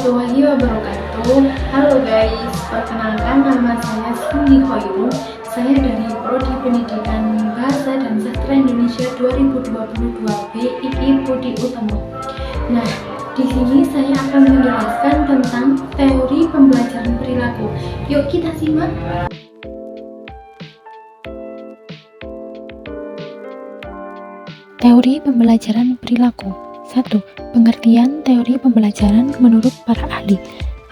warahmatullahi wabarakatuh. Halo guys, perkenalkan nama saya Cindy Khoirul. Saya dari Prodi Pendidikan Bahasa dan Sastra Indonesia 2022B IKI Budi Utomo. Nah, di sini saya akan menjelaskan tentang teori pembelajaran perilaku. Yuk kita simak. Teori pembelajaran perilaku. 1. Pengertian teori pembelajaran menurut para ahli.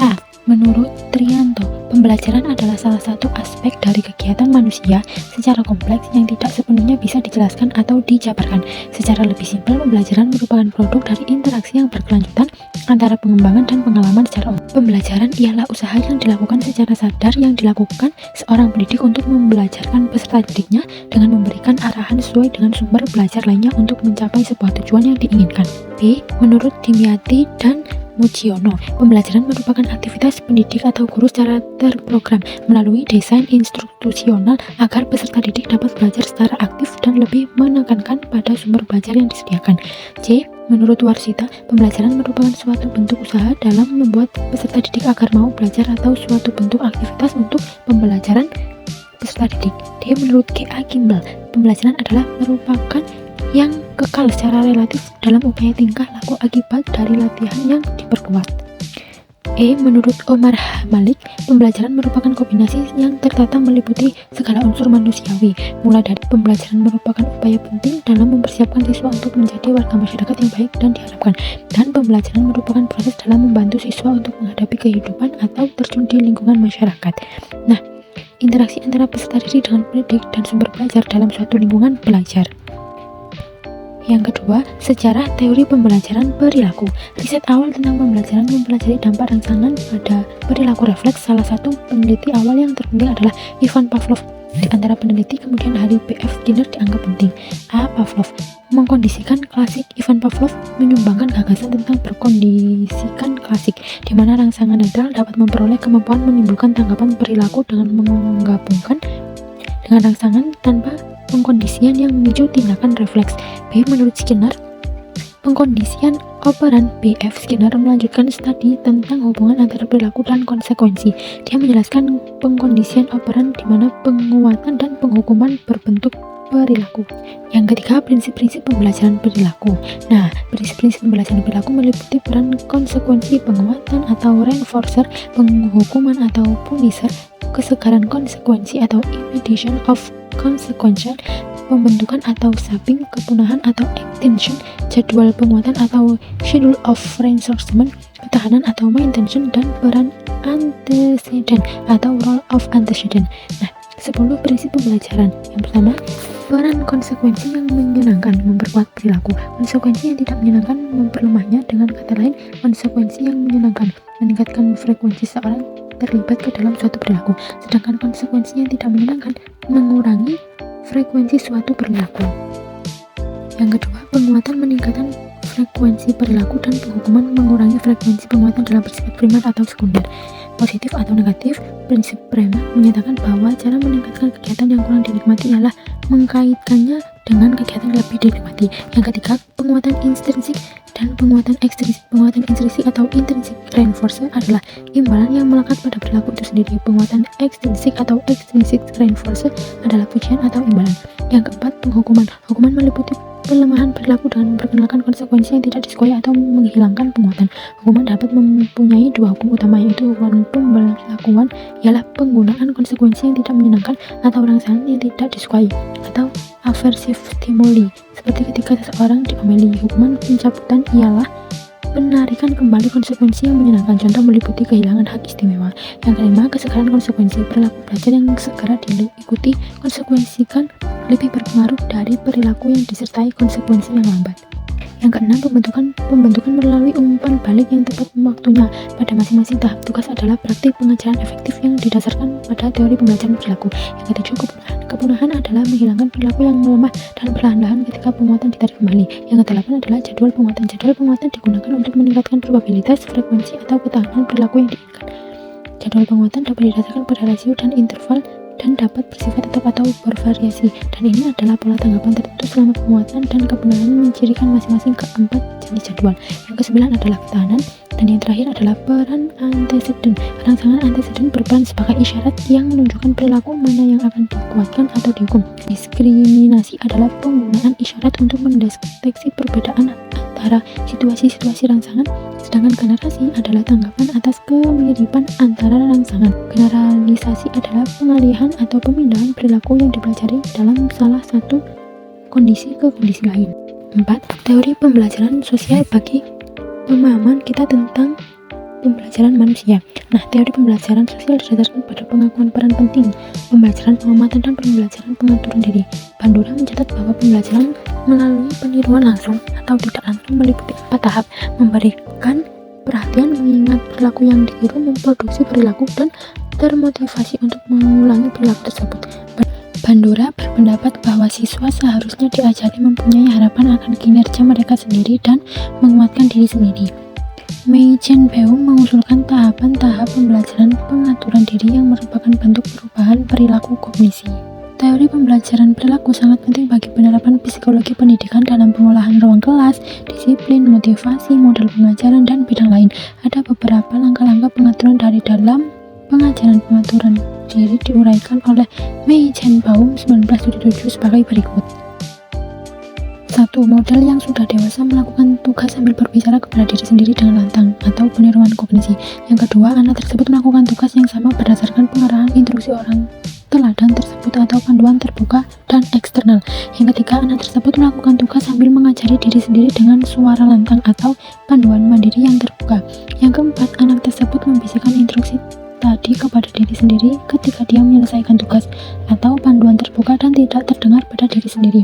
A. Menurut Trianto, pembelajaran adalah salah satu aspek dari kegiatan manusia secara kompleks yang tidak sepenuhnya bisa dijelaskan atau dijabarkan. Secara lebih simpel, pembelajaran merupakan produk dari interaksi yang berkelanjutan antara pengembangan dan pengalaman secara umum. Pembelajaran ialah usaha yang dilakukan secara sadar yang dilakukan seorang pendidik untuk membelajarkan peserta didiknya dengan memberikan arahan sesuai dengan sumber belajar lainnya untuk mencapai sebuah tujuan yang diinginkan. B. Menurut Dimyati dan Mujiono, pembelajaran merupakan aktivitas pendidik atau guru secara terprogram melalui desain institusional agar peserta didik dapat belajar secara aktif dan lebih menekankan pada sumber belajar yang disediakan. C. Menurut Warsita, pembelajaran merupakan suatu bentuk usaha dalam membuat peserta didik agar mau belajar atau suatu bentuk aktivitas untuk pembelajaran peserta didik. D. Menurut G.A. Kimball, pembelajaran adalah merupakan yang kekal secara relatif dalam upaya tingkah laku akibat dari latihan yang diperkuat. E. Menurut Omar Malik, pembelajaran merupakan kombinasi yang tertata meliputi segala unsur manusiawi, mulai dari pembelajaran merupakan upaya penting dalam mempersiapkan siswa untuk menjadi warga masyarakat yang baik dan diharapkan, dan pembelajaran merupakan proses dalam membantu siswa untuk menghadapi kehidupan atau terjun di lingkungan masyarakat. Nah, interaksi antara peserta didik dengan pendidik dan sumber belajar dalam suatu lingkungan belajar. Yang kedua, sejarah teori pembelajaran perilaku. Riset awal tentang pembelajaran mempelajari dampak rangsangan pada perilaku refleks. Salah satu peneliti awal yang terpenting adalah Ivan Pavlov. Di antara peneliti kemudian hari B.F. Skinner dianggap penting. A. Pavlov mengkondisikan klasik. Ivan Pavlov menyumbangkan gagasan tentang berkondisikan klasik, di mana rangsangan netral dapat memperoleh kemampuan menimbulkan tanggapan perilaku dengan menggabungkan dengan rangsangan tanpa pengkondisian yang memicu tindakan refleks. B. Menurut Skinner, pengkondisian operan. B.F. Skinner melanjutkan studi tentang hubungan antara perilaku dan konsekuensi. Dia menjelaskan pengkondisian operan di mana penguatan dan penghukuman berbentuk perilaku. Yang ketiga, prinsip-prinsip pembelajaran perilaku. Nah, prinsip-prinsip pembelajaran perilaku meliputi peran konsekuensi, penguatan atau reinforcer, penghukuman atau punisher, kesegaran konsekuensi atau imitation of consequential, pembentukan atau shaping, kepunahan atau extinction, jadwal penguatan atau schedule of reinforcement, ketahanan atau maintenance, dan peran antecedent atau role of antecedent. Nah, 10 prinsip pembelajaran. Yang pertama, peran konsekuensi yang menyenangkan memperkuat perilaku. Konsekuensi yang tidak menyenangkan memperlemahnya. Dengan kata lain, konsekuensi yang menyenangkan meningkatkan frekuensi seorang terlibat ke dalam suatu perilaku, sedangkan konsekuensi yang tidak menyenangkan mengurangi frekuensi suatu perilaku. Yang kedua, penguatan meningkatkan frekuensi perilaku dan penghukuman mengurangi frekuensi penguatan dalam bersifat primer atau sekunder. Positif atau negatif, prinsip Prema menyatakan bahwa cara meningkatkan kegiatan yang kurang dinikmati ialah mengkaitkannya dengan kegiatan yang lebih dinikmati. Yang ketiga, penguatan intrinsik dan penguatan ekstrinsik. Penguatan intrinsik atau intrinsic reinforcer adalah imbalan yang melekat pada perilaku itu sendiri. Penguatan ekstrinsik atau extrinsic reinforcer adalah pujian atau imbalan. Yang keempat, penghukuman. Hukuman meliputi pelemahan perilaku dengan memperkenalkan konsekuensi yang tidak disukai atau menghilangkan penguatan. Hukuman dapat mempunyai dua hukum utama, yaitu hukuman pemberlakuan ialah penggunaan konsekuensi yang tidak menyenangkan atau rangsangan yang tidak disukai, atau aversive stimuli, seperti ketika seseorang diomeli. Hukuman pencabutan ialah penarikan kembali konsekuensi yang menyenangkan, contoh meliputi kehilangan hak istimewa. Yang kelima, kesegaran konsekuensi. Perilaku belajar yang segera diikuti konsekuensikan lebih berpengaruh dari perilaku yang disertai konsekuensi yang lambat. Yang keenam, pembentukan melalui umpan balik yang tepat waktunya pada masing-masing tahap tugas adalah praktik pengajaran efektif yang didasarkan pada teori pembelajaran perilaku. Yang ketujuh, kepunahan adalah menghilangkan perilaku yang melemah dan perlahan-lahan ketika penguatan ditarik kembali. Yang kedelapan adalah jadwal penguatan. Jadwal penguatan digunakan untuk meningkatkan probabilitas, frekuensi, atau ketahanan perilaku yang diinginkan. Jadwal penguatan dapat didasarkan pada rasio dan interval dan dapat bersifat tetap atau bervariasi, dan ini adalah pola tanggapan tertentu selama penguatan dan kebenaran mencirikan masing-masing keempat jenis jadwal. Yang kesembilan adalah ketahanan. Dan yang terakhir adalah peran anteseden. Rangsangan anteseden berperan sebagai isyarat yang menunjukkan perilaku mana yang akan dikuatkan atau dihukum. Diskriminasi adalah penggunaan isyarat untuk mendeteksi perbedaan antara situasi-situasi rangsangan, sedangkan generasi adalah tanggapan atas kemiripan antara rangsangan. Generalisasi adalah pengalihan atau pemindahan perilaku yang dipelajari dalam salah satu kondisi ke kondisi lain. 4. Teori pembelajaran sosial bagi pemahaman kita tentang pembelajaran manusia. Nah, teori pembelajaran sosial didasarkan pada pengakuan peran penting pembelajaran pengamatan dan pembelajaran pengaturan diri. Bandura mencatat bahwa pembelajaran melalui peniruan langsung atau tidak langsung meliputi 4 tahap: memberikan perhatian, mengingat perilaku yang ditiru, memproduksi perilaku, dan termotivasi untuk mengulangi perilaku tersebut. Bandura berpendapat bahwa siswa seharusnya diajari mempunyai harapan akan kinerja mereka sendiri dan menguatkan diri sendiri. Meijenbeum mengusulkan tahapan-tahap pembelajaran pengaturan diri yang merupakan bentuk perubahan perilaku kognisi. Teori pembelajaran perilaku sangat penting bagi penerapan psikologi pendidikan dalam pengolahan ruang kelas, disiplin, motivasi, model pengajaran, dan bidang lain. Ada beberapa langkah-langkah pengaturan dari dalam pengajaran pengaturan diri diuraikan oleh Meijenbaum 1977 sebagai berikut. 1. Model yang sudah dewasa melakukan tugas sambil berbicara kepada diri sendiri dengan lantang atau peniruan kognisi. Yang kedua, anak tersebut melakukan tugas yang sama berdasarkan pengarahan instruksi orang teladan tersebut atau panduan terbuka dan eksternal. Yang ketiga, anak tersebut melakukan tugas sambil mengajari diri sendiri dengan suara lantang atau panduan mandiri yang terbuka. Yang keempat, anak tersebut membisikkan instruksi tadi kepada diri sendiri ketika dia menyelesaikan tugas atau panduan terbuka dan tidak terdengar pada diri sendiri.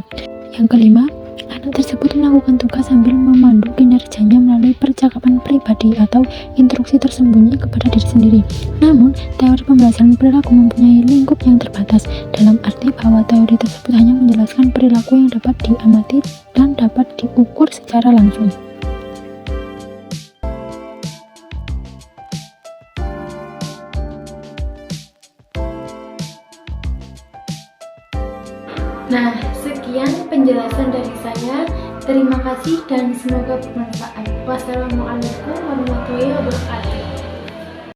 Yang kelima, anak tersebut melakukan tugas sambil memandu kinerjanya melalui percakapan pribadi atau instruksi tersembunyi kepada diri sendiri. Namun, teori pembelajaran perilaku mempunyai lingkup yang terbatas, dalam arti bahwa teori tersebut hanya menjelaskan perilaku yang dapat diamati dan dapat diukur secara langsung. Nah, sekian penjelasan dari saya. Terima kasih dan semoga bermanfaat. Wassalamualaikum warahmatullahi wabarakatuh.